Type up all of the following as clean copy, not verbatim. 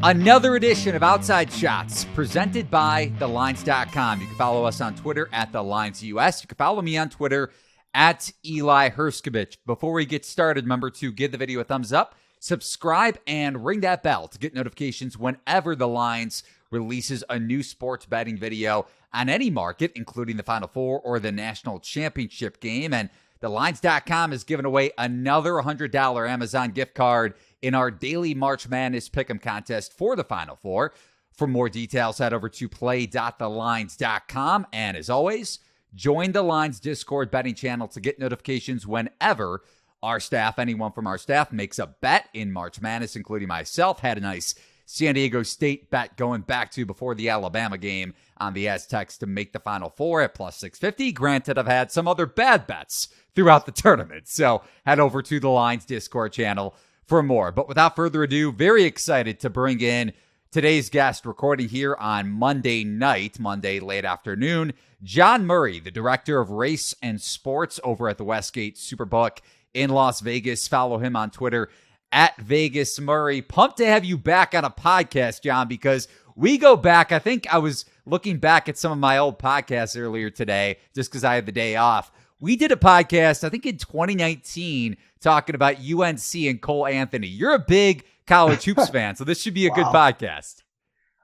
Another edition of Outside Shots presented by thelines.com. You can follow us on Twitter at TheLinesUS. You can follow me on Twitter at Eli Hershkovich. Before we get started, remember to give the video a thumbs up, subscribe, and ring that bell to get notifications whenever The Lines releases a new sports betting video on any market, including the Final Four or the National Championship game. And TheLines.com is giving away another $100 Amazon gift card in our daily March Madness Pick'em contest for the Final Four. For more details, head over to play.thelines.com. And as always, join the Lines Discord betting channel to get notifications whenever our staff, anyone from our staff, makes a bet in March Madness, including myself. Had a nice San Diego State bet going back to before the Alabama game on the Aztecs to make the Final Four at plus 650. Granted, I've had some other bad bets throughout the tournament. So head over to the Lines Discord channel for more. But without further ado, very excited to bring in today's guest, recording here on Monday night, Monday late afternoon, John Murray, the director of race and sports over at the Westgate SuperBook in Las Vegas. Follow him on Twitter at Vegas Murray. Pumped to have you back on a podcast, John, because we go back. I think I was looking back at some of my old podcasts earlier today, just because I had the day off. We did a podcast, I think in 2019, talking about UNC and Cole Anthony. You're a big college hoops fan, so this should be a good podcast.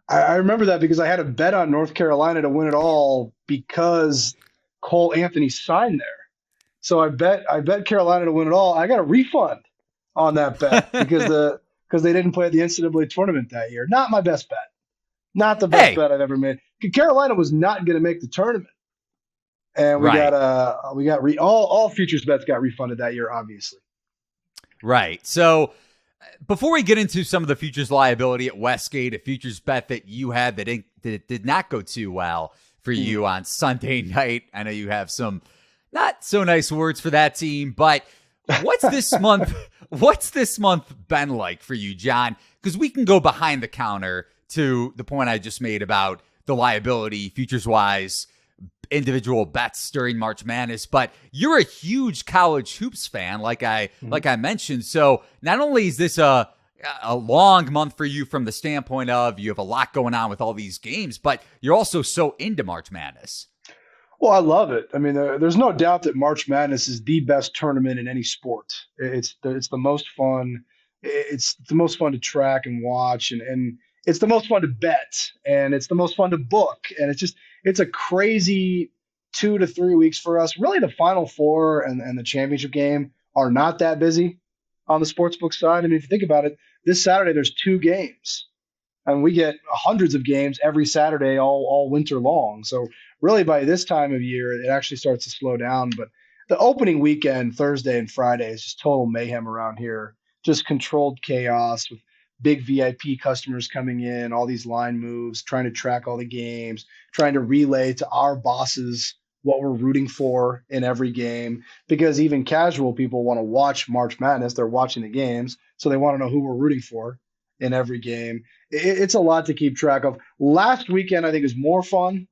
I remember that because I had a bet on North Carolina to win it all because Cole Anthony signed there. So I bet Carolina to win it all. I got a refund on that bet because they didn't play at the NCAA tournament that year. Not my best bet. Not the best bet I've ever made. Carolina was not going to make the tournament. And we got all futures bets got refunded that year, obviously. Right. So before we get into some of the futures liability at Westgate, a futures bet that you had that did not go too well for you on Sunday night. I know you have some not so nice words for that team, but what's this month? What's this month been like for you, John? Because we can go behind the counter to the point I just made about the liability futures wise, individual bets during March Madness, but you're a huge college hoops fan, like I mentioned. So not only is this a long month for you from the standpoint of you have a lot going on with all these games, but you're also so into March Madness. Well, I love it. I mean, there's no doubt that March Madness is the best tournament in any sport. It's the most fun. It's the most fun to track and watch, and it's the most fun to bet, and it's the most fun to book, and it's a crazy 2 to 3 weeks for us. Really, the Final Four and the championship game are not that busy on the sportsbook side. I mean, if you think about it, this Saturday there's 2 games, and we get hundreds of games every Saturday all winter long. So really, by this time of year, it actually starts to slow down. But the opening weekend, Thursday and Friday, is just total mayhem around here. Just controlled chaos with big VIP customers coming in, all these line moves, trying to track all the games, trying to relay to our bosses what we're rooting for in every game, because even casual people want to watch March Madness. They're watching the games, so they want to know who we're rooting for in every game. It's a lot to keep track of. Last weekend, I think, is more fun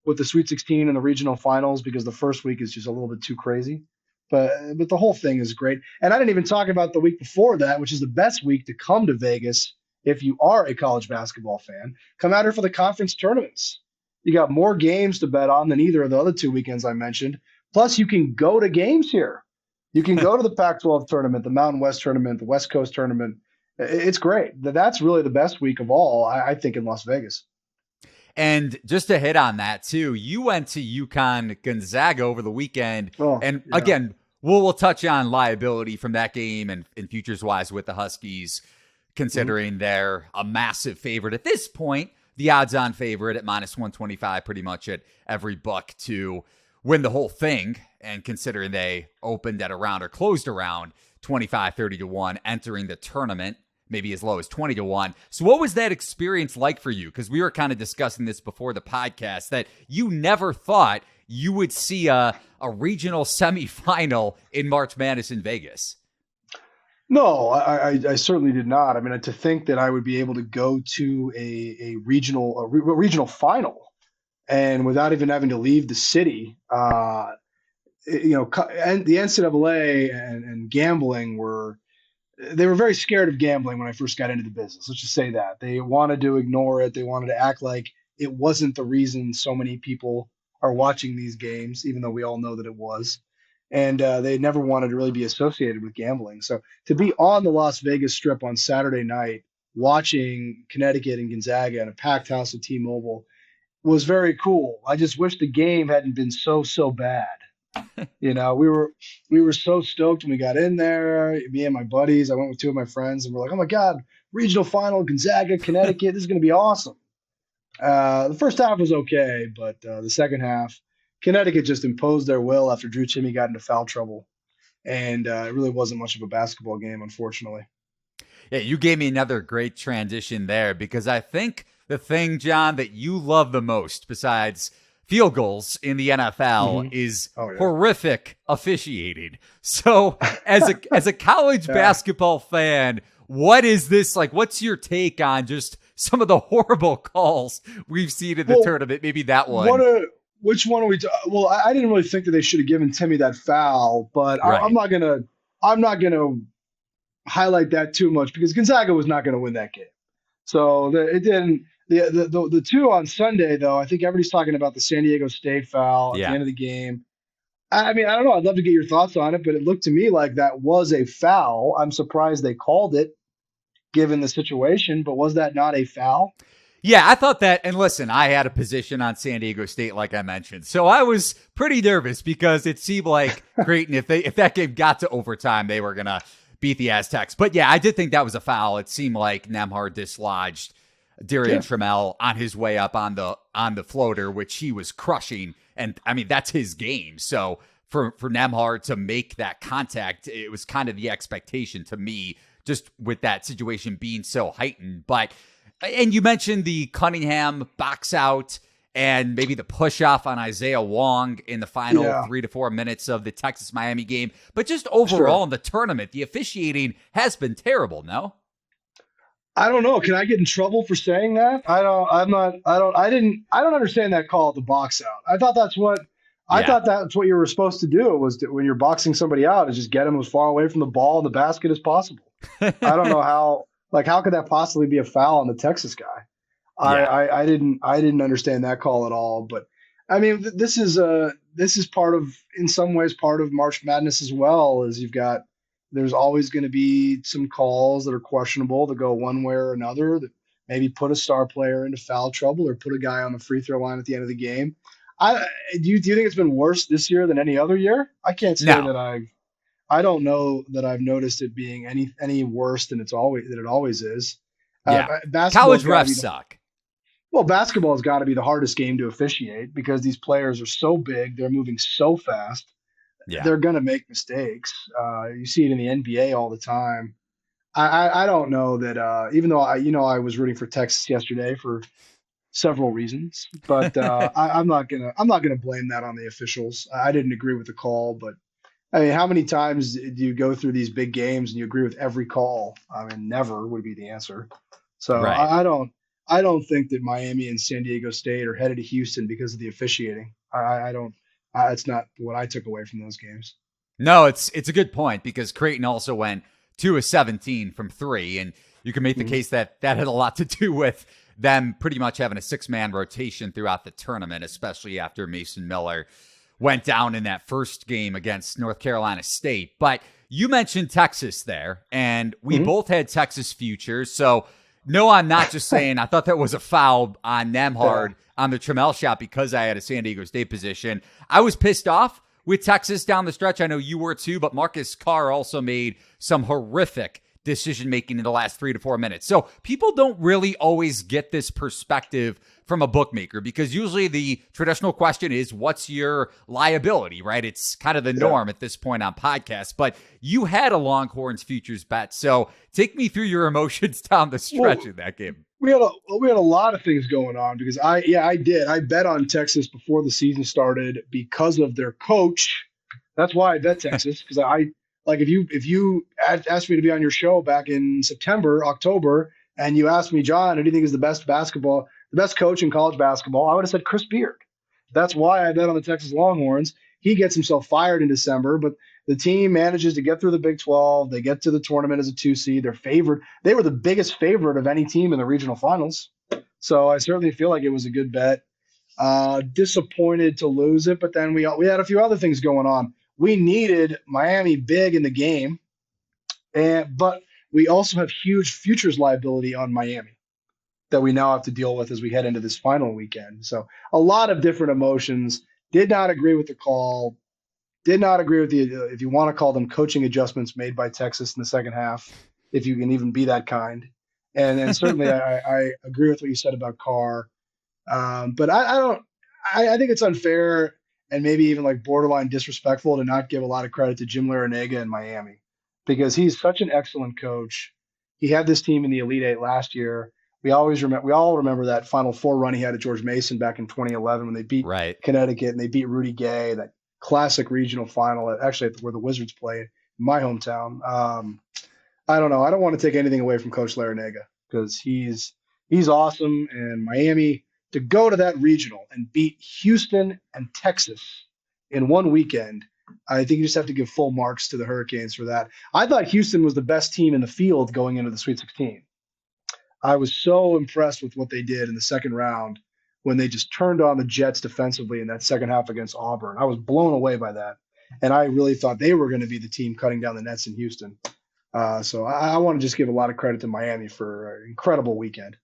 with the Sweet 16 and the regional finals because the first week is just a little bit too crazy. But the whole thing is great. And I didn't even talk about the week before that, which is the best week to come to Vegas if you are a college basketball fan. Come out here for the conference tournaments. You got more games to bet on than either of the other 2 weekends I mentioned. Plus, you can go to games here. You can go to the Pac-12 tournament, the Mountain West tournament, the West Coast tournament. It's great. That's really the best week of all, I think, in Las Vegas. And just to hit on that, too, you went to UConn Gonzaga over the weekend. Again, we'll touch on liability from that game and futures-wise with the Huskies, considering they're a massive favorite at this point, the odds-on favorite at minus 125 pretty much at every book to win the whole thing, and considering they opened at around or closed around 25, 30 to 1 entering the tournament, maybe as low as 20 to 1. So what was that experience like for you? Because we were kind of discussing this before the podcast, that you never thought you would see a regional semifinal in March Madness in Vegas. No, I certainly did not. I mean, to think that I would be able to go to a regional final and without even having to leave the city, and the NCAA and gambling were they were very scared of gambling when I first got into the business. Let's just say that they wanted to ignore it. They wanted to act like it wasn't the reason so many people are watching these games, even though we all know that it was. And they never wanted to really be associated with gambling. So to be on the Las Vegas Strip on Saturday night, watching Connecticut and Gonzaga in a packed house at T-Mobile was very cool. I just wish the game hadn't been so bad. We were so stoked when we got in there. Me and my buddies, I went with two of my friends, and we're like, "Oh my god, regional final, Gonzaga, Connecticut, this is going to be awesome." The first half was okay, but the second half, Connecticut just imposed their will after Drew Timme got into foul trouble, and it really wasn't much of a basketball game, unfortunately. Yeah, you gave me another great transition there because I think the thing, John, that you love the most besides field goals in the NFL is horrific officiating. So as a college basketball fan, what is this like? What's your take on just some of the horrible calls we've seen in the tournament? Maybe that one. Which one are we? Well, I didn't really think that they should have given Timme that foul, but right. I'm not gonna highlight that too much because Gonzaga was not going to win that game. So it didn't. The two on Sunday, though, I think everybody's talking about the San Diego State foul at the end of the game. I mean, I don't know. I'd love to get your thoughts on it, but it looked to me like that was a foul. I'm surprised they called it given the situation, but was that not a foul? Yeah, I thought that. And listen, I had a position on San Diego State, like I mentioned. So I was pretty nervous because it seemed like Creighton, if that game got to overtime, they were going to beat the Aztecs. But yeah, I did think that was a foul. It seemed like Nembhard dislodged Darian Trammell on his way up on the floater, which he was crushing. And I mean, that's his game. So for Nembhard to make that contact, it was kind of the expectation to me, just with that situation being so heightened. And you mentioned the Cunningham box out and maybe the push off on Isaiah Wong in the final 3 to 4 minutes of the Texas-Miami game. But just overall in the tournament, the officiating has been terrible, no? I don't know. Can I get in trouble for saying that? I don't understand that call at the box out. I thought that's what you were supposed to do when you're boxing somebody out is just get them as far away from the ball and the basket as possible. I don't know how could that possibly be a foul on the Texas guy? I didn't understand that call at all. But I mean, this is in some ways part of March Madness as well. As there's always going to be some calls that are questionable that go one way or another that maybe put a star player into foul trouble or put a guy on the free throw line at the end of the game. Do you think it's been worse this year than any other year? I can't say that I don't know that I've noticed it being any worse than it always is. Yeah, college refs suck. Well, basketball has got to be the hardest game to officiate because these players are so big, they're moving so fast. Yeah. They're going to make mistakes. You see it in the NBA all the time. I don't know that even though I was rooting for Texas yesterday for several reasons, but I'm not gonna blame that on the officials. I didn't agree with the call, but I mean, how many times do you go through these big games and you agree with every call? I mean, never would be the answer. So right. I don't think that Miami and San Diego State are headed to Houston because of the officiating. I don't. It's not what I took away from those games. No, it's a good point because Creighton also went 2 of 17 from 3, and you can make the case that had a lot to do with them pretty much having a 6-man rotation throughout the tournament, especially after Mason Miller went down in that first game against North Carolina State. But you mentioned Texas there, and we both had Texas futures. So, no, I'm not just saying I thought that was a foul on Nembhard on the Trammell shot because I had a San Diego State position. I was pissed off with Texas down the stretch. I know you were too, but Marcus Carr also made some horrific decision-making in the last 3 to 4 minutes. So people don't really always get this perspective from a bookmaker because usually the traditional question is, what's your liability, right? It's kind of the norm at this point on podcasts, but you had a Longhorns futures bet. So take me through your emotions down the stretch in that game. We had a lot of things going on because I did. I bet on Texas before the season started because of their coach. That's why I bet Texas because if you asked me to be on your show back in September, October, and you asked me, John, who do you think is the best coach in college basketball? I would have said Chris Beard. That's why I bet on the Texas Longhorns. He gets himself fired in December, but the team manages to get through the Big 12. They get to the tournament as a 2 seed. They're favored. They were the biggest favorite of any team in the regional finals. So I certainly feel like it was a good bet. Disappointed to lose it, but then we had a few other things going on. We needed Miami big in the game, but we also have huge futures liability on Miami that we now have to deal with as we head into this final weekend. So a lot of different emotions. Did not agree with the call. Did not agree with the, if you want to call them, coaching adjustments made by Texas in the second half, if you can even be that kind. And certainly I agree with what you said about Carr. But I think it's unfair and maybe even like borderline disrespectful to not give a lot of credit to Jim Larrañaga in Miami, because he's such an excellent coach. He had this team in the Elite Eight last year. We all remember that Final Four run he had at George Mason back in 2011 when they beat Connecticut and they beat Rudy Gay, that classic regional final, actually where the Wizards played in my hometown. I don't know. I don't want to take anything away from Coach Larrañaga because he's awesome. And Miami, to go to that regional and beat Houston and Texas in one weekend, I think you just have to give full marks to the Hurricanes for that. I thought Houston was the best team in the field going into the Sweet 16. I was so impressed with what they did in the second round when they just turned on the Jets defensively in that second half against Auburn. I was blown away by that. And I really thought they were going to be the team cutting down the nets in Houston. So I want to just give a lot of credit to Miami for an incredible weekend.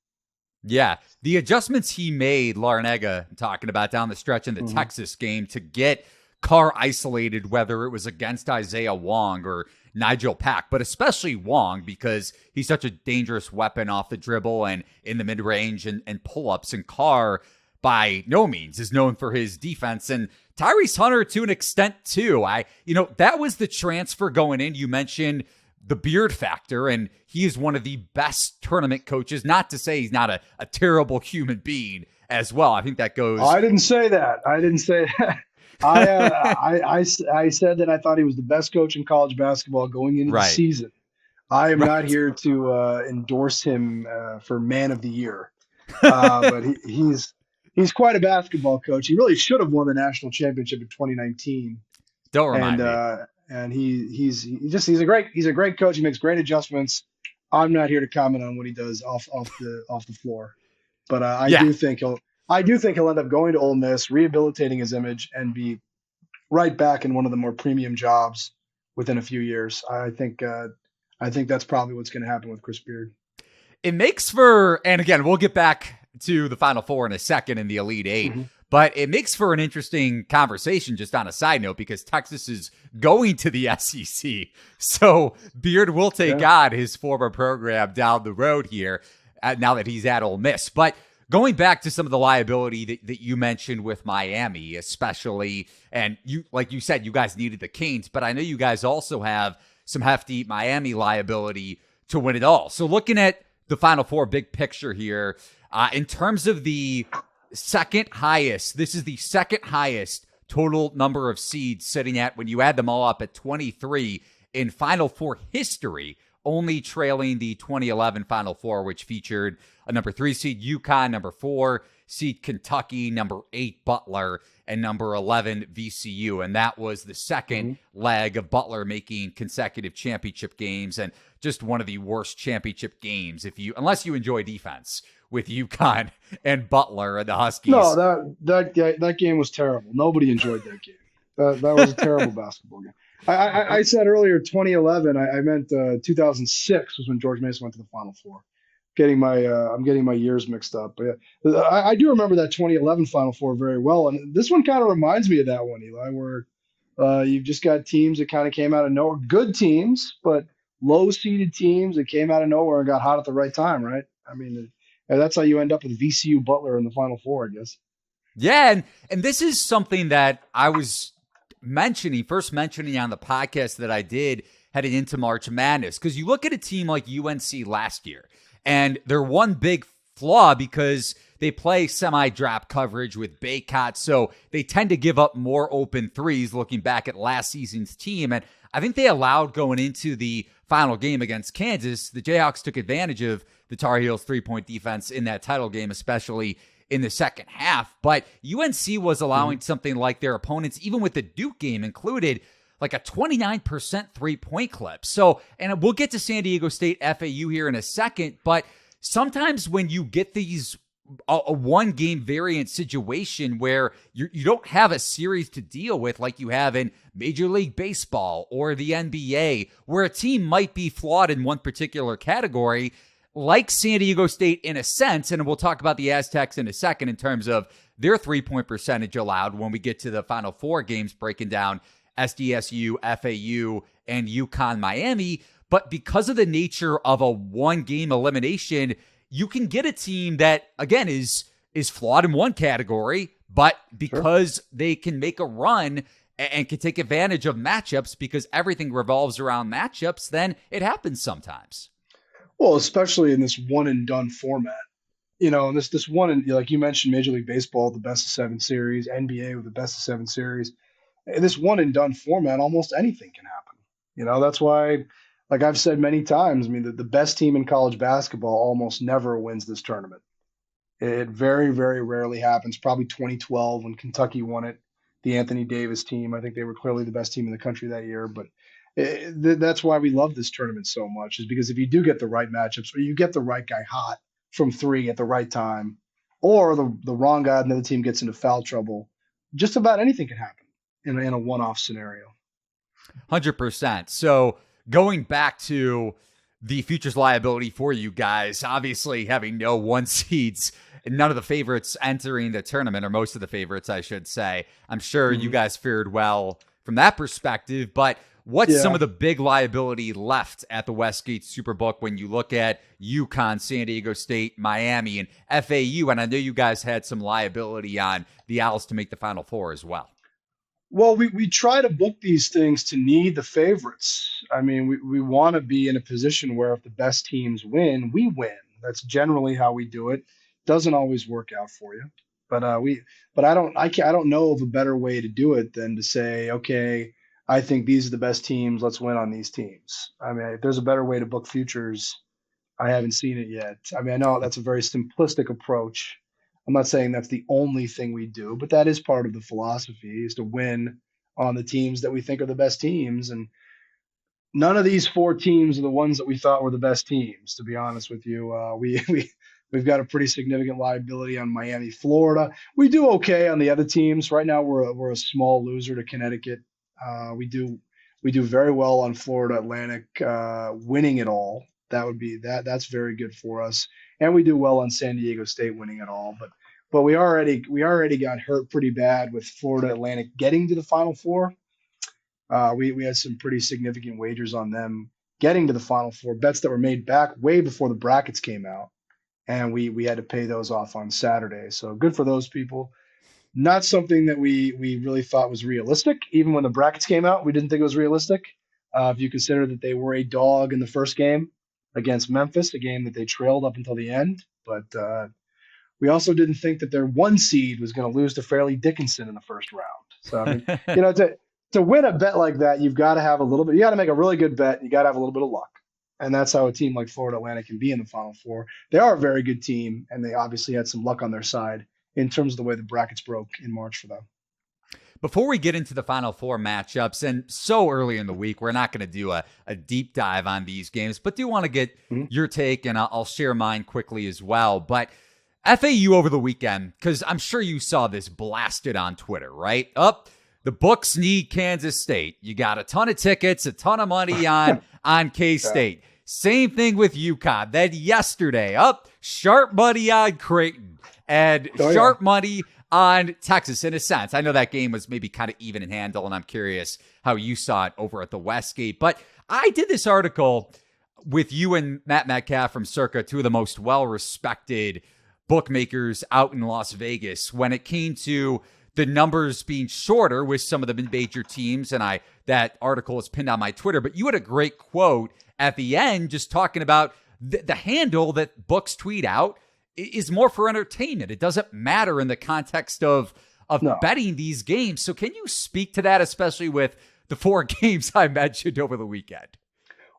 Yeah, the adjustments he made, Larrañaga, talking about down the stretch in the Texas game to get Carr isolated, whether it was against Isaiah Wong or Nigel Pack, but especially Wong because he's such a dangerous weapon off the dribble and in the mid-range and pull-ups. And Carr, by no means, is known for his defense. And Tyrese Hunter, to an extent, too. That was the transfer going in. You mentioned the beard factor, and he is one of the best tournament coaches. Not to say he's not a terrible human being as well. I think that goes. I didn't say that. I said that I thought he was the best coach in college basketball going into the season. I am not here to endorse him for Man of the Year, but he's quite a basketball coach. He really should have won the national championship in 2019. Don't remind me. And he's a great coach. He makes great adjustments. I'm not here to comment on what he does off the floor, but I do think he'll end up going to Ole Miss, rehabilitating his image, and be right back in one of the more premium jobs within a few years. I think that's probably what's going to happen with Chris Beard. It makes for, and again, we'll get back to the Final Four in a second in the Elite Eight, but it makes for an interesting conversation just on a side note because Texas is going to the SEC. So Beard will take on his former program down the road here now that he's at Ole Miss. But going back to some of the liability that you mentioned with Miami, especially, and you, like you said, you guys needed the Canes, but I know you guys also have some hefty Miami liability to win it all. So looking at the Final Four big picture here, in terms of the second highest, this is the second highest total number of seeds sitting at, when you add them all up, at 23 in Final Four history, only trailing the 2011 Final Four, which featured a number 3 seed UConn, number 4 seed Kentucky, number 8 Butler, and number 11 VCU. And that was the second leg of Butler making consecutive championship games, and just one of the worst championship games unless you enjoy defense, with UConn and Butler and the Huskies. No, that game was terrible. Nobody enjoyed that game. That was a terrible basketball game. I said earlier 2011. I meant 2006 was when George Mason went to the Final Four. I'm getting my years mixed up. But yeah, I do remember that 2011 Final Four very well. And this one kind of reminds me of that one, Eli, where you've just got teams that kind of came out of nowhere. Good teams, but low-seeded teams that came out of nowhere and got hot at the right time, right? I mean, that's how you end up with VCU Butler in the Final Four, I guess. Yeah, and this is something that I was first mentioning on the podcast that I did heading into March Madness, because you look at a team like UNC last year, and they're one big flaw because they play semi-drop coverage with Baycott, so they tend to give up more open threes looking back at last season's team. And I think they allowed, going into the final game against Kansas, the Jayhawks took advantage of the Tar Heels' three-point defense in that title game, especially in the second half. But UNC was allowing something like their opponents, even with the Duke game included, like a 29% 3-point clip. So, and we'll get to San Diego State FAU here in a second, but sometimes when you get these a one game variant situation where you don't have a series to deal with like you have in Major League Baseball or the NBA, where a team might be flawed in one particular category, like San Diego State in a sense, and we'll talk about the Aztecs in a second in terms of their 3-point percentage allowed when we get to the Final Four games, breaking down SDSU, FAU, and UConn Miami. But because of the nature of a one-game elimination, you can get a team that, again, is flawed in one category, but because they can make a run and can take advantage of matchups because everything revolves around matchups, then it happens sometimes. Well, especially in this one and done format. And this one, and like you mentioned, Major League Baseball, the best of 7 series, NBA with the best of 7 series. In this one and done format, almost anything can happen. That's why, like I've said many times, I mean, the best team in college basketball almost never wins this tournament. It very, very rarely happens. Probably 2012 when Kentucky won it, the Anthony Davis team. I think they were clearly the best team in the country that year. But that's why we love this tournament so much, is because if you do get the right matchups, or you get the right guy hot from 3 at the right time, or the wrong guy and the other team gets into foul trouble, just about anything can happen in a one-off scenario. 100%. So going back to the futures liability for you guys, obviously having no 1 seeds and none of the favorites entering the tournament, or most of the favorites, I should say. I'm sure you guys fared well from that perspective, but what's some of the big liability left at the Westgate SuperBook when you look at UConn, San Diego State, Miami, and FAU? And I know you guys had some liability on the Owls to make the Final Four as well. Well, we try to book these things to need the favorites. I mean, we want to be in a position where if the best teams win, we win. That's generally how we do it. Doesn't always work out for you, but I don't know of a better way to do it than to say, okay, I think these are the best teams. Let's win on these teams. I mean, if there's a better way to book futures, I haven't seen it yet. I mean, I know that's a very simplistic approach. I'm not saying that's the only thing we do, but that is part of the philosophy, is to win on the teams that we think are the best teams. And none of these 4 teams are the ones that we thought were the best teams, to be honest with you. We've got a pretty significant liability on Miami, Florida. We do okay on the other teams. Right now, we're a small loser to Connecticut. We do very well on Florida Atlantic, winning it all. That's very good for us. And we do well on San Diego State winning it all. But we already got hurt pretty bad with Florida Atlantic getting to the Final Four. We had some pretty significant wagers on them getting to the Final Four, bets that were made back way before the brackets came out. And we had to pay those off on Saturday. So good for those people. Not something that we really thought was realistic. Even when the brackets came out, we didn't think it was realistic. If you consider that they were a dog in the first game against Memphis, a game that they trailed up until the end. But we also didn't think that their 1 seed was going to lose to Fairleigh Dickinson in the first round. So, I mean, to win a bet like that, you've got to have you got to make a really good bet. You got to have a little bit of luck. And that's how a team like Florida Atlantic can be in the Final Four. They are a very good team, and they obviously had some luck on their side in terms of the way the brackets broke in March for them. Before we get into the Final Four matchups, and so early in the week, we're not going to do a deep dive on these games, but do want to get your take, and I'll share mine quickly as well. But FAU over the weekend, because I'm sure you saw this blasted on Twitter, right? The books need Kansas State. You got a ton of tickets, a ton of money on K-State. Same thing with UConn. Then yesterday, sharp money on Creighton and sharp money on Texas in a sense. I know that game was maybe kind of even in handle, and I'm curious how you saw it over at the Westgate. But I did this article with you and Matt Metcalf from Circa, 2 of the most well-respected bookmakers out in Las Vegas, when it came to the numbers being shorter with some of the mid-major teams. And that article is pinned on my Twitter. But you had a great quote at the end just talking about the handle that books tweet out is more for entertainment. It doesn't matter in the context of betting these games. So can you speak to that, especially with the 4 games I mentioned over the weekend?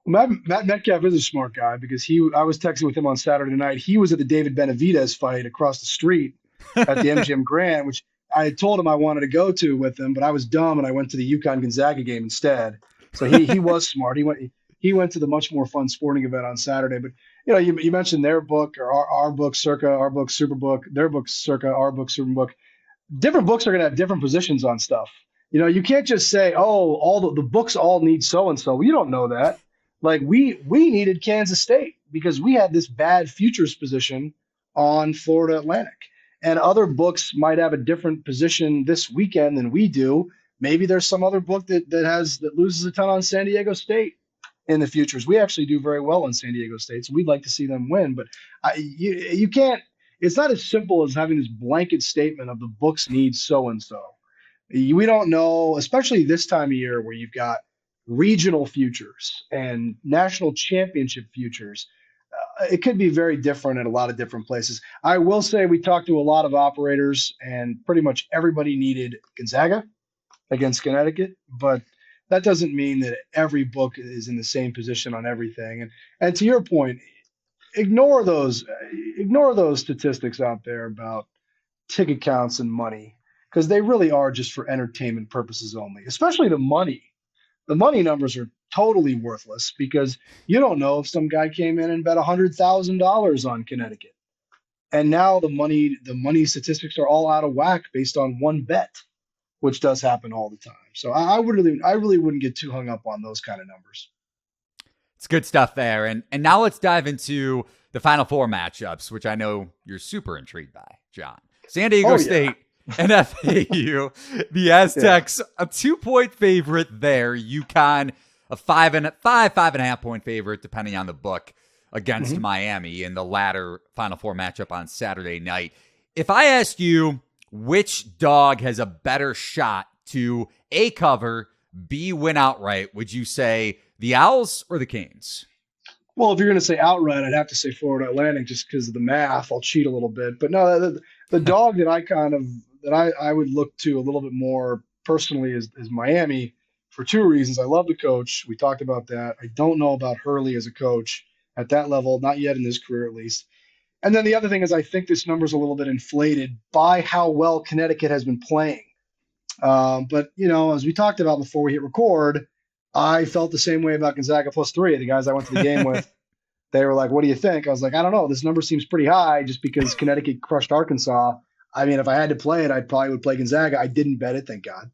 Well, Matt Metcalf is a smart guy, because I was texting with him on Saturday night. He was at the David Benavidez fight across the street at the MGM Grand, which I told him I wanted to go to with him, but I was dumb and I went to the UConn Gonzaga game instead. So he was smart. He went to the much more fun sporting event on Saturday. But you mentioned their book or our book, circa our book, SuperBook, their book, circa our book, SuperBook. Different books are going to have different positions on stuff. You can't just say, oh, all the books all need so and so. We don't know that. Like we needed Kansas State because we had this bad futures position on Florida Atlantic. And other books might have a different position this weekend than we do. Maybe there's some other book that loses a ton on San Diego State in the futures. We actually do very well on San Diego State, so we'd like to see them win. But you can't. It's not as simple as having this blanket statement of the books need so and so. We don't know, especially this time of year where you've got regional futures and national championship futures. It could be very different at a lot of different places. I will say we talked to a lot of operators, and pretty much everybody needed Gonzaga against Connecticut, but that doesn't mean that every book is in the same position on everything. And to your point, ignore those statistics out there about ticket counts and money, because they really are just for entertainment purposes only, especially the money. The money numbers are totally worthless because you don't know if some guy came in and bet $100,000 on Connecticut. And now the money statistics are all out of whack based on one bet, which does happen all the time. So I really wouldn't get too hung up on those kind of numbers. It's good stuff there. And now let's dive into the Final Four matchups, which I know you're super intrigued by, John. San Diego State and FAU. The Aztecs, a 2-point favorite there. UConn, a 5.5 point favorite, depending on the book, against Miami in the latter Final Four matchup on Saturday night. If I asked you which dog has a better shot to A, cover, B, win outright, would you say the Owls or the Canes? Well, if you're going to say outright, I'd have to say Florida Atlantic just because of the math. I'll cheat a little bit. But no, the dog that I would look to a little bit more personally is Miami for two reasons. I love the coach. We talked about that. I don't know about Hurley as a coach at that level, not yet in his career at least. And then the other thing is I think this number is a little bit inflated by how well Connecticut has been playing. But, as we talked about before we hit record, I felt the same way about Gonzaga +3. The guys I went to the game with, they were like, what do you think? I was like, I don't know. This number seems pretty high just because Connecticut crushed Arkansas. I mean, if I had to play it, I probably would play Gonzaga. I didn't bet it, thank God.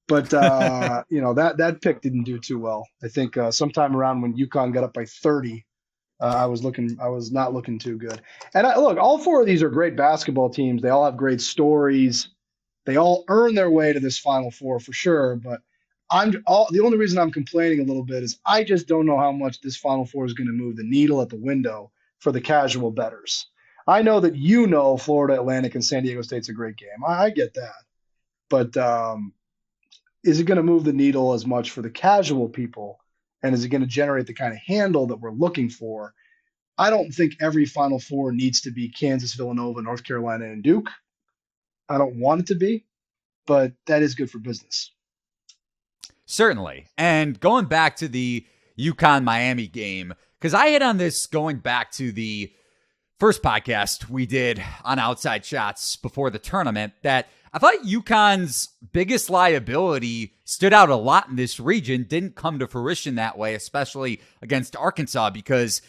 But, that pick didn't do too well. I think sometime around when UConn got up by 30, I was not looking too good. And look, all four of these are great basketball teams. They all have great stories. They all earn their way to this Final Four for sure. But the only reason I'm complaining a little bit is I just don't know how much this Final Four is going to move the needle at the window for the casual bettors. I know that Florida Atlantic and San Diego State's a great game. I get that. But is it going to move the needle as much for the casual people? And is it going to generate the kind of handle that we're looking for? I don't think every Final Four needs to be Kansas, Villanova, North Carolina, and Duke. I don't want it to be, but that is good for business. Certainly. And going back to the UConn-Miami game, because I hit on this going back to the first podcast we did on Outside Shots before the tournament, that I thought UConn's biggest liability stood out a lot in this region, didn't come to fruition that way, especially against Arkansas, because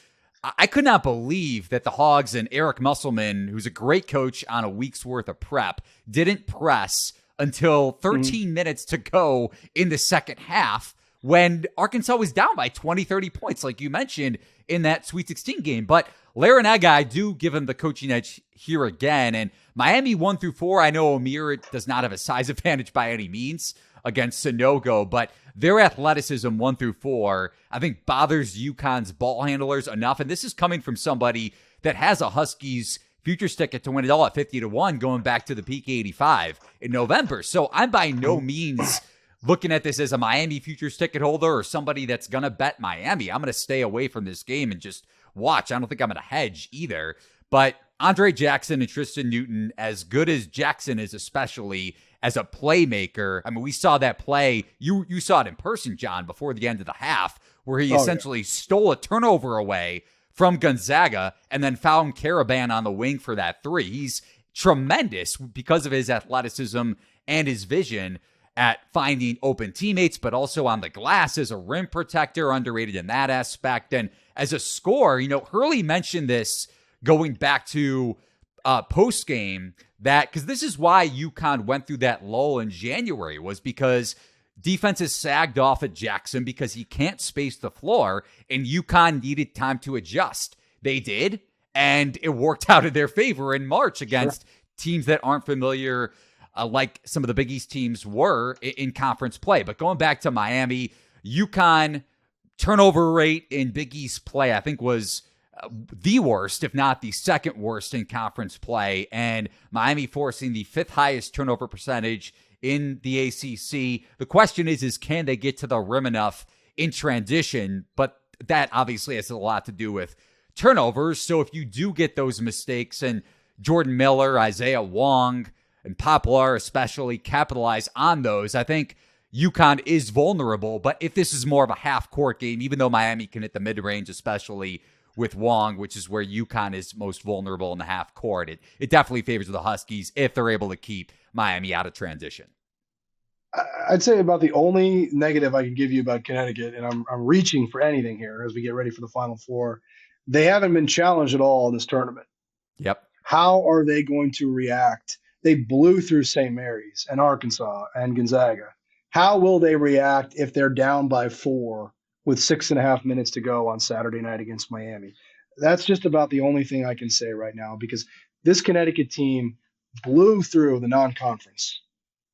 I could not believe that the Hogs and Eric Musselman, who's a great coach on a week's worth of prep, didn't press until 13 minutes to go in the second half when Arkansas was down by 20, 30 points, like you mentioned in that Sweet 16 game. But Larinaga, I do give him the coaching edge here again. And Miami 1-4, I know Amir does not have a size advantage by any means against Sanogo, but their athleticism 1-4, I think bothers UConn's ball handlers enough. And this is coming from somebody that has a Huskies futures ticket to win it all at 50-1 going back to the peak 85 in November. So I'm by no means looking at this as a Miami futures ticket holder or somebody that's going to bet Miami. I'm going to stay away from this game and just watch. I don't think I'm going to hedge either. But Andre Jackson and Tristan Newton, as good as Jackson is, especially as a playmaker. I mean, we saw that play. You saw it in person, John, before the end of the half, where he essentially stole a turnover away from Gonzaga and then found Caravan on the wing for that three. He's tremendous because of his athleticism and his vision at finding open teammates, but also on the glass as a rim protector, underrated in that aspect. And as a scorer, Hurley mentioned this going back to post game, that because this is why UConn went through that lull in January, was because defenses sagged off at Jackson because he can't space the floor, and UConn needed time to adjust. They did, and it worked out in their favor in March against teams that aren't familiar, like some of the Big East teams were in conference play. But going back to Miami, UConn turnover rate in Big East play, I think, was the worst, if not the second worst in conference play. And Miami forcing the 5th highest turnover percentage in the ACC. The question is can they get to the rim enough in transition? But that obviously has a lot to do with turnovers. So if you do get those mistakes, and Jordan Miller, Isaiah Wong, and Poplar especially capitalize on those, I think UConn is vulnerable. But if this is more of a half-court game, even though Miami can hit the mid-range, especially with Wong, which is where UConn is most vulnerable in the half court, it definitely favors the Huskies if they're able to keep Miami out of transition. I'd say about the only negative I can give you about Connecticut, and I'm reaching for anything here as we get ready for the Final Four, they haven't been challenged at all in this tournament. Yep. How are they going to react? They blew through St. Mary's and Arkansas and Gonzaga. How will they react if they're down by 4 with 6.5 minutes to go on Saturday night against Miami? That's just about the only thing I can say right now, because this Connecticut team blew through the non-conference.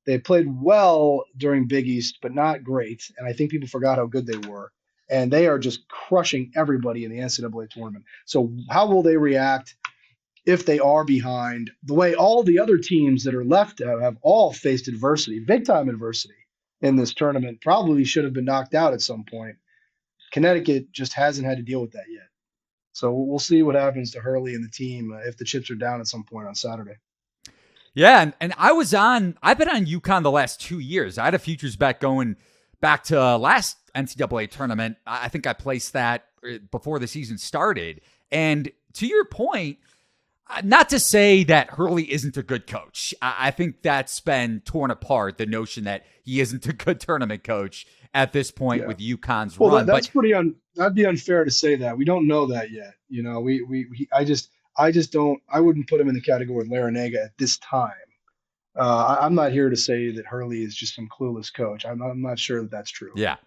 They played well during Big East, but not great. And I think people forgot how good they were. And they are just crushing everybody in the NCAA tournament. So how will they react if they are behind, the way all the other teams that are left have all faced adversity, big-time adversity in this tournament? Probably should have been knocked out at some point. Connecticut just hasn't had to deal with that yet. So we'll see what happens to Hurley and the team if the chips are down at some point on Saturday. Yeah, and I've been on UConn the last 2 years. I had a futures bet going back to last NCAA tournament. I think I placed that before the season started. And to your point, not to say that Hurley isn't a good coach. I think that's been torn apart, the notion that he isn't a good tournament coach at this point with UConn's run. That's that'd be unfair to say that. We don't know that yet. I just don't. I wouldn't put him in the category with Larinaga at this time. I'm not here to say that Hurley is just some clueless coach. I'm not sure that that's true. Yeah,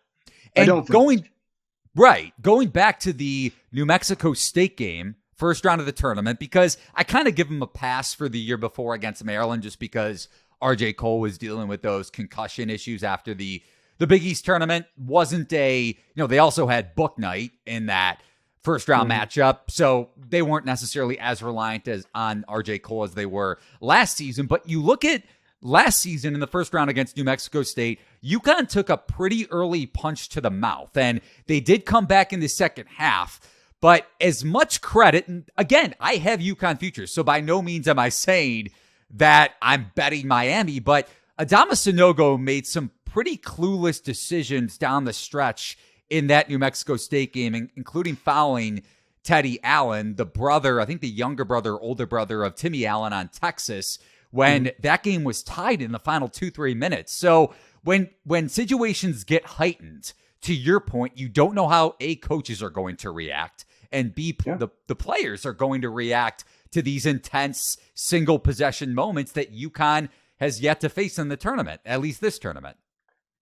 and going back to the New Mexico State game, first round of the tournament, because I kind of give him a pass for the year before against Maryland, just because RJ Cole was dealing with those concussion issues after the Big East tournament. Wasn't they also had book night in that first round matchup, so they weren't necessarily as reliant on RJ Cole as they were last season. But you look at last season in the first round against New Mexico State, UConn took a pretty early punch to the mouth, and they did come back in the second half. But as much credit, and again, I have UConn futures, so by no means am I saying that I'm betting Miami, but Adama Sanogo made some pretty clueless decisions down the stretch in that New Mexico State game, including fouling Teddy Allen, the brother, I think the younger brother, older brother of Timmy Allen on Texas, when that game was tied in the final 2-3 minutes. So when situations get heightened, to your point, you don't know how A, coaches are going to react, and B, the players are going to react to these intense single possession moments that UConn has yet to face in the tournament, at least this tournament.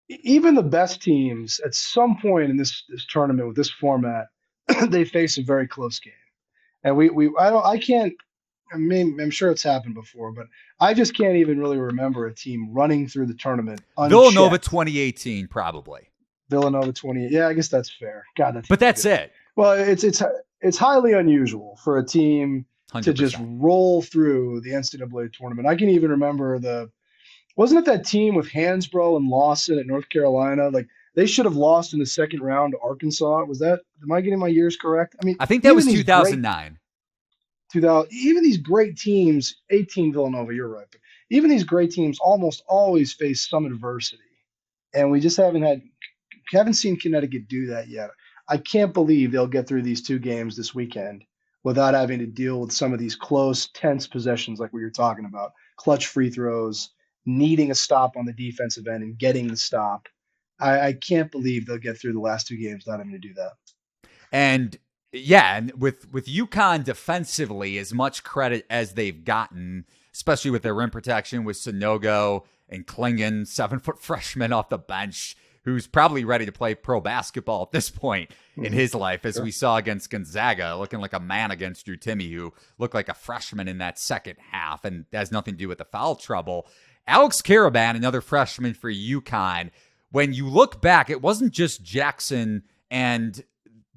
Even the best teams at some point in this tournament with this format, they face a very close game. And I'm sure it's happened before, but I just can't even really remember a team running through the tournament unchecked. Villanova 2018, probably. Villanova 20. Yeah, I guess that's fair. God, that's it. Well, it's highly unusual for a team 100%. To just roll through the NCAA tournament. I can even remember wasn't it that team with Hansbrough and Lawson at North Carolina? Like, they should have lost in the second round to Arkansas. Am I getting my years correct? I think that was 2009. Even these great teams, 18 Villanova, you're right. But even these great teams almost always face some adversity. And we just haven't seen Connecticut do that yet. I can't believe they'll get through these two games this weekend without having to deal with some of these close, tense possessions like we were talking about, clutch free throws, needing a stop on the defensive end and getting the stop. I can't believe they'll get through the last two games without having to do that. And yeah, and with UConn defensively, as much credit as they've gotten, especially with their rim protection with Sonogo and Klingon, 7-foot freshman off the bench, who's probably ready to play pro basketball at this point in his life, as we saw against Gonzaga, looking like a man against Drew Timme, who looked like a freshman in that second half, and that has nothing to do with the foul trouble. Alex Karaban, another freshman for UConn. When you look back, it wasn't just Jackson and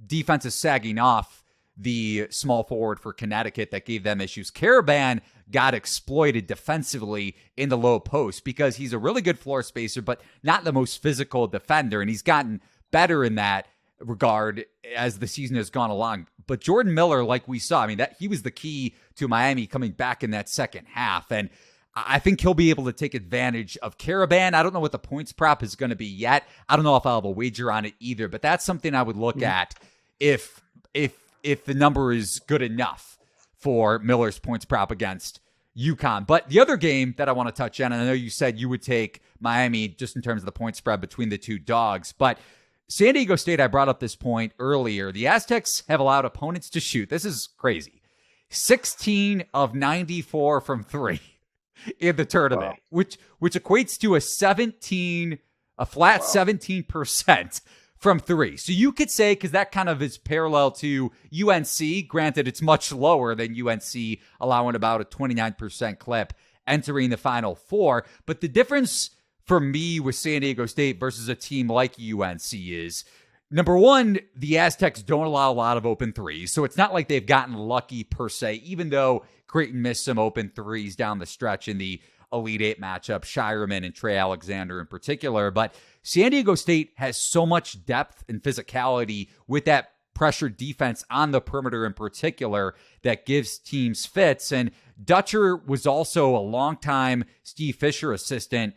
defenses sagging off the small forward for Connecticut that gave them issues. Karaban got exploited defensively in the low post because he's a really good floor spacer, but not the most physical defender. And he's gotten better in that regard as the season has gone along. But Jordan Miller, like we saw, I mean, that he was the key to Miami coming back in that second half. And I think he'll be able to take advantage of Karaban. I don't know what the points prop is going to be yet. I don't know if I'll have a wager on it either, but that's something I would look at if the number is good enough for Miller's points prop against UConn. But the other game that I want to touch on, and I know you said you would take Miami just in terms of the point spread between the two dogs, but San Diego State, I brought up this point earlier. The Aztecs have allowed opponents to shoot. This is crazy. 16 of 94 from three in the tournament, which equates to a flat 17% from three. So you could say, because that kind of is parallel to UNC, granted it's much lower than UNC, allowing about a 29% clip entering the Final Four. But the difference for me with San Diego State versus a team like UNC is, number one, the Aztecs don't allow a lot of open threes. So it's not like they've gotten lucky per se, even though Creighton missed some open threes down the stretch in the Elite Eight matchup, Shireman and Trey Alexander in particular. But San Diego State has so much depth and physicality with that pressure defense on the perimeter in particular that gives teams fits. And Dutcher was also a longtime Steve Fisher assistant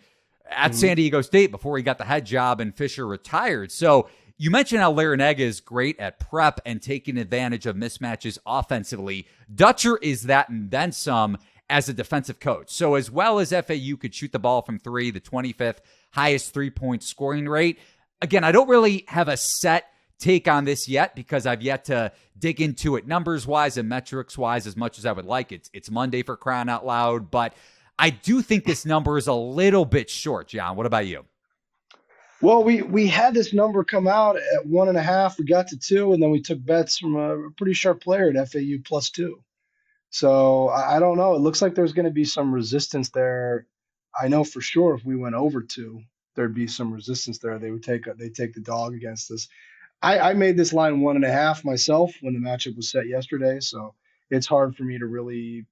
at San Diego State before he got the head job and Fisher retired. So you mentioned how Larinaga is great at prep and taking advantage of mismatches offensively. Dutcher is that and then some as a defensive coach. So as well as FAU could shoot the ball from three, the 25th highest three-point scoring rate. Again, I don't really have a set take on this yet because I've yet to dig into it numbers-wise and metrics-wise as much as I would like. It's Monday for crying out loud, but I do think this number is a little bit short, John. What about you? Well, we had this number come out at 1.5. We got to 2, and then we took bets from a pretty sharp player at FAU +2. So I don't know. It looks like there's going to be some resistance there. I know for sure if we went over 2, there'd be some resistance there. They'd take the dog against us. I made this line 1.5 myself when the matchup was set yesterday. So it's hard for me to really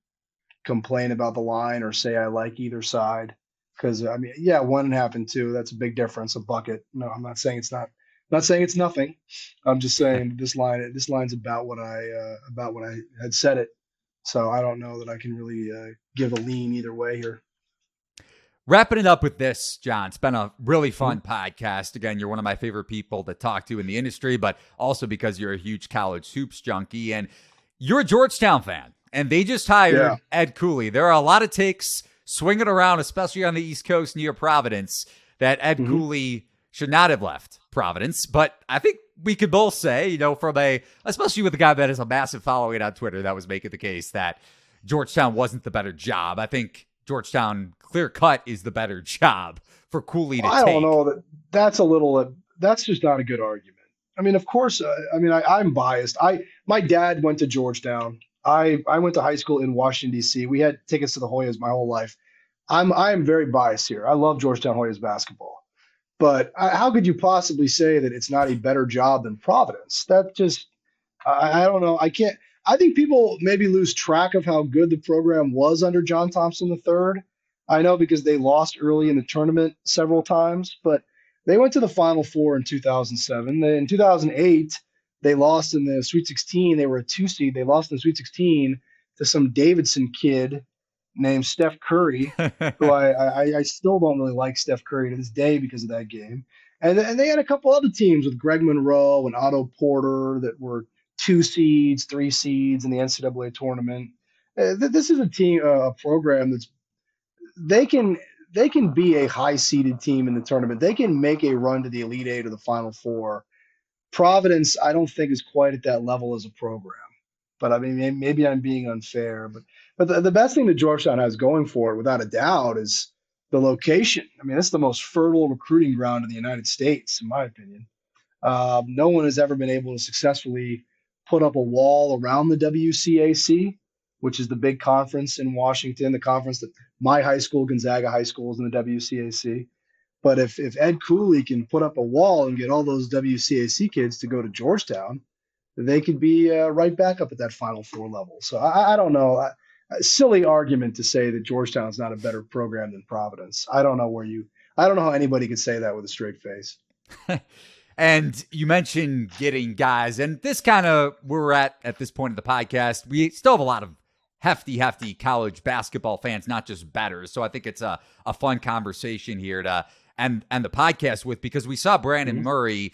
complain about the line or say I like either side. Because I mean, yeah, 1.5 and 2, that's a big difference, a bucket. No, I'm not saying it's not. I'm not saying it's nothing. I'm just saying this line's about what I had set it. So I don't know that I can really give a lean either way here. Wrapping it up with this, John, it's been a really fun podcast. Again, you're one of my favorite people to talk to in the industry, but also because you're a huge college hoops junkie and you're a Georgetown fan. And they just hired Ed Cooley. There are a lot of takes swinging around, especially on the East Coast near Providence, that Ed Cooley should not have left Providence. But I think we could both say, especially with the guy that has a massive following on Twitter that was making the case that Georgetown wasn't the better job. I think Georgetown clear cut is the better job for Cooley to take. I don't know that's just not a good argument. I mean, of course, I'm biased. My dad went to Georgetown. I went to high school in Washington, D.C. We had tickets to the Hoyas my whole life. I am very biased here. I love Georgetown Hoyas basketball. But how could you possibly say that it's not a better job than Providence? That just, I don't know. I think people maybe lose track of how good the program was under John Thompson III. I know because they lost early in the tournament several times, but they went to the Final Four in 2007. In 2008, they lost in the Sweet 16. They were a 2 seed. They lost in the Sweet 16 to some Davidson kid named Steph Curry, who I still don't really like Steph Curry to this day because of that game. And they had a couple other teams with Greg Monroe and Otto Porter that were 2 seeds, 3 seeds in the NCAA tournament. This is a program that's they can they can be a high seeded team in the tournament. They can make a run to the Elite Eight or the Final Four. Providence, I don't think is quite at that level as a program. But I mean, maybe I'm being unfair. But the best thing that Georgetown has going for it, without a doubt, is the location. I mean, it's the most fertile recruiting ground in the United States, in my opinion. No one has ever been able to successfully put up a wall around the WCAC, which is the big conference in Washington, the conference that my high school, Gonzaga High School, is in the WCAC. But if Ed Cooley can put up a wall and get all those WCAC kids to go to Georgetown, they could be right back up at that Final Four level. So I don't know. A silly argument to say that Georgetown is not a better program than Providence. I don't know how anybody could say that with a straight face. And you mentioned getting guys, and this kind of where we're at this point of the podcast. We still have a lot of hefty college basketball fans, not just bettors. So I think it's a fun conversation here to end the podcast with, because we saw Brandon Murray.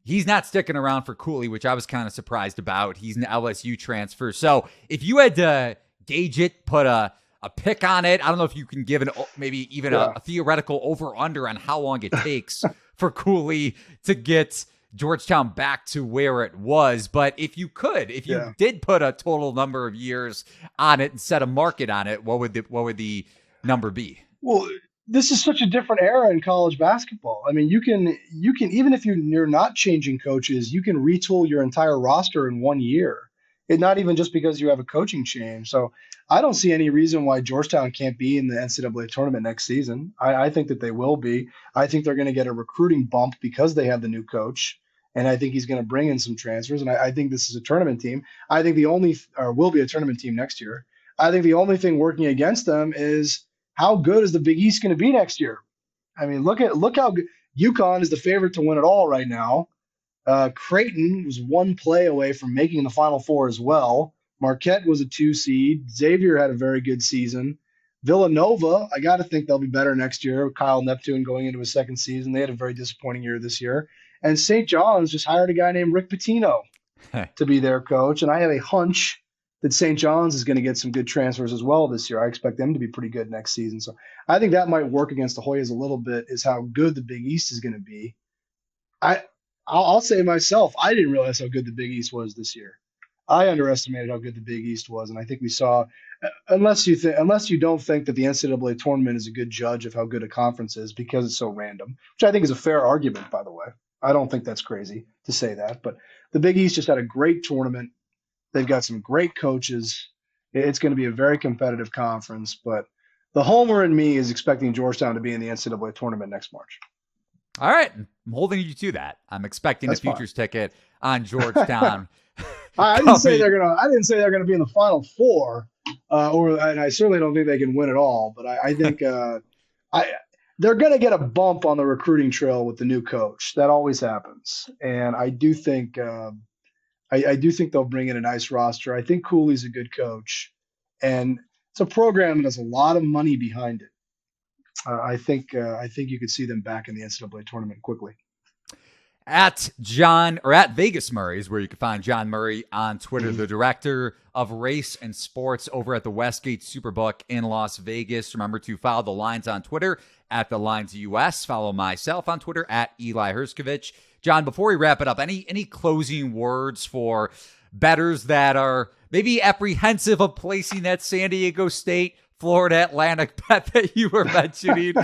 He's not sticking around for Cooley, which I was kind of surprised about. He's an LSU transfer. So if you had to gauge it, put a pick on it, I don't know if you can give maybe even a theoretical over-under on how long it takes for Cooley to get Georgetown back to where it was. But if you did put a total number of years on it and set a market on it, what would the number be? Well, this is such a different era in college basketball. I mean, you can even if you're not changing coaches, you can retool your entire roster in 1 year. And not even just because you have a coaching change. So I don't see any reason why Georgetown can't be in the NCAA tournament next season. I think that they will be. I think they're going to get a recruiting bump because they have the new coach. And I think he's going to bring in some transfers. And I think this is a tournament team. I think will be a tournament team next year. I think the only thing working against them is how good is the Big East going to be next year? I mean, look how good UConn is the favorite to win it all right now. Creighton was one play away from making the Final Four as well. Marquette was a 2 seed. Xavier had a very good season. Villanova, I got to think they'll be better next year. Kyle Neptune going into his second season. They had a very disappointing year this year. And St. John's just hired a guy named Rick Pitino to be their coach. And I have a hunch that St. John's is going to get some good transfers as well this year. I expect them to be pretty good next season. So I think that might work against the Hoyas a little bit, is how good the Big East is going to be. I'll say myself, I didn't realize how good the Big East was this year. I underestimated how good the Big East was, and I think we saw, unless you don't think that the NCAA tournament is a good judge of how good a conference is because it's so random, which I think is a fair argument, by the way. I don't think that's crazy to say that, but the Big East just had a great tournament. They've got some great coaches. It's going to be a very competitive conference, but the homer in me is expecting Georgetown to be in the NCAA tournament next March. All right. I'm holding you to I'm expecting a futures ticket on Georgetown. I didn't say they're gonna be in the Final Four, and I certainly don't think they can win it all. But I think they're gonna get a bump on the recruiting trail with the new coach. That always happens, and I do think they'll bring in a nice roster. I think Cooley's a good coach, and it's a program that has a lot of money behind it. I think you could see them back in the NCAA tournament quickly. At Vegas Murray is where you can find John Murray on Twitter, the director of race and sports over at the Westgate SuperBook in Las Vegas. Remember to follow the lines on Twitter at the Lines US. Follow myself on Twitter at Eli Hershkovich. John, before we wrap it up, any closing words for bettors that are maybe apprehensive of placing that San Diego State Florida Atlantic bet that you were mentioning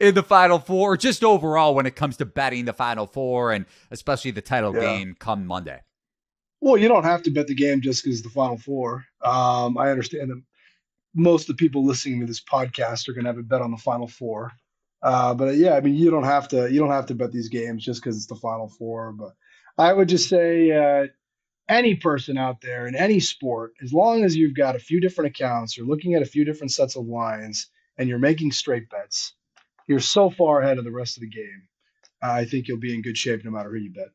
in the Final Four, just overall when it comes to betting the Final Four and especially the title game come Monday? Well, you don't have to bet the game just because it's the Final Four. I understand that most of the people listening to this podcast are going to have a bet on the Final Four. But yeah, I mean, you don't have to bet these games just because it's the Final Four. But I would just say any person out there in any sport, as long as you've got a few different accounts, you're looking at a few different sets of lines, and you're making straight bets, you're so far ahead of the rest of the game. I think you'll be in good shape no matter who you bet.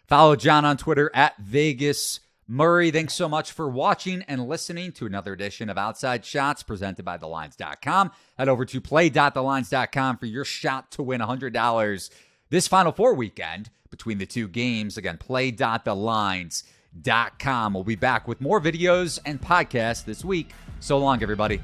Follow John on Twitter at Vegas Murray. Thanks so much for watching and listening to another edition of Outside Shots presented by TheLines.com. Head over to play.thelines.com for your shot to win $100 this Final Four weekend between the two games. Again, play.thelines.com. We'll be back with more videos and podcasts this week. So long, everybody.